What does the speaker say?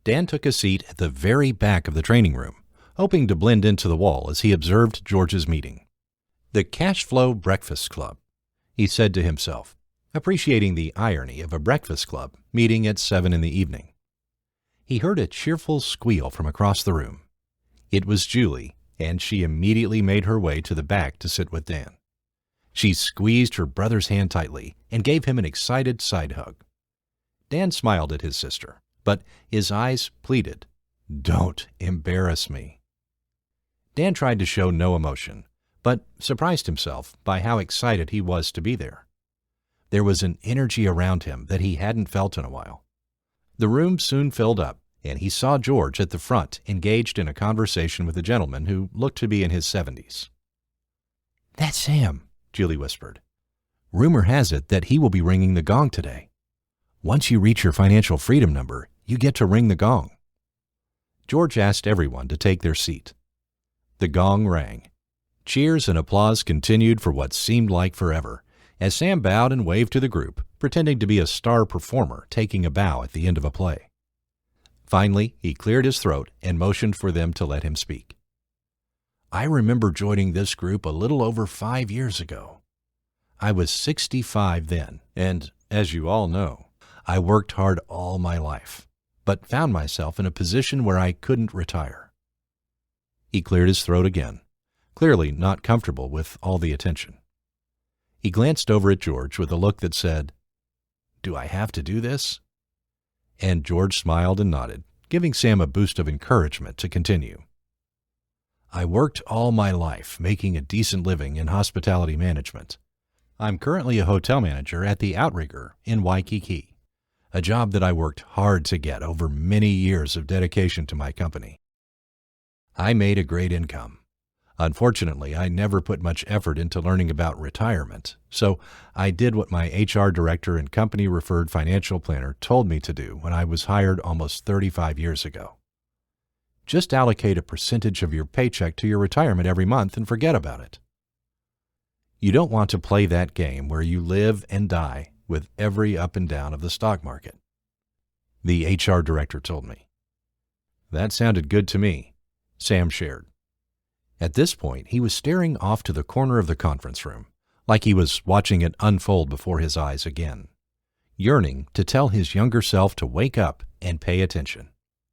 Dan took a seat at the very back of the training room, hoping to blend into the wall as he observed George's meeting. The Cash Flow Breakfast Club, he said to himself, appreciating the irony of a breakfast club meeting at 7 in the evening. He heard a cheerful squeal from across the room. It was Julie, and she immediately made her way to the back to sit with Dan. She squeezed her brother's hand tightly and gave him an excited side hug. Dan smiled at his sister, but his eyes pleaded, "Don't embarrass me." Dan tried to show no emotion, but surprised himself by how excited he was to be there. There was an energy around him that he hadn't felt in a while. The room soon filled up, and he saw George at the front engaged in a conversation with a gentleman who looked to be in his 70s. "That's Sam," Julie whispered. "Rumor has it that he will be ringing the gong today. Once you reach your financial freedom number, you get to ring the gong." George asked everyone to take their seat. The gong rang. Cheers and applause continued for what seemed like forever, as Sam bowed and waved to the group, pretending to be a star performer taking a bow at the end of a play. Finally, he cleared his throat and motioned for them to let him speak. "I remember joining this group a little over 5 years ago. I was 65 then, and, as you all know, I worked hard all my life, but found myself in a position where I couldn't retire." He cleared his throat again, clearly not comfortable with all the attention. He glanced over at George with a look that said, "Do I have to do this?" And George smiled and nodded, giving Sam a boost of encouragement to continue. "I worked all my life making a decent living in hospitality management. I'm currently a hotel manager at the Outrigger in Waikiki, a job that I worked hard to get over many years of dedication to my company. I made a great income. Unfortunately, I never put much effort into learning about retirement, so I did what my HR director and company-referred financial planner told me to do when I was hired almost 35 years ago. Just allocate a percentage of your paycheck to your retirement every month and forget about it. You don't want to play that game where you live and die with every up and down of the stock market," the HR director told me. "That sounded good to me," Sam shared. At this point, he was staring off to the corner of the conference room, like he was watching it unfold before his eyes again, yearning to tell his younger self to wake up and pay attention.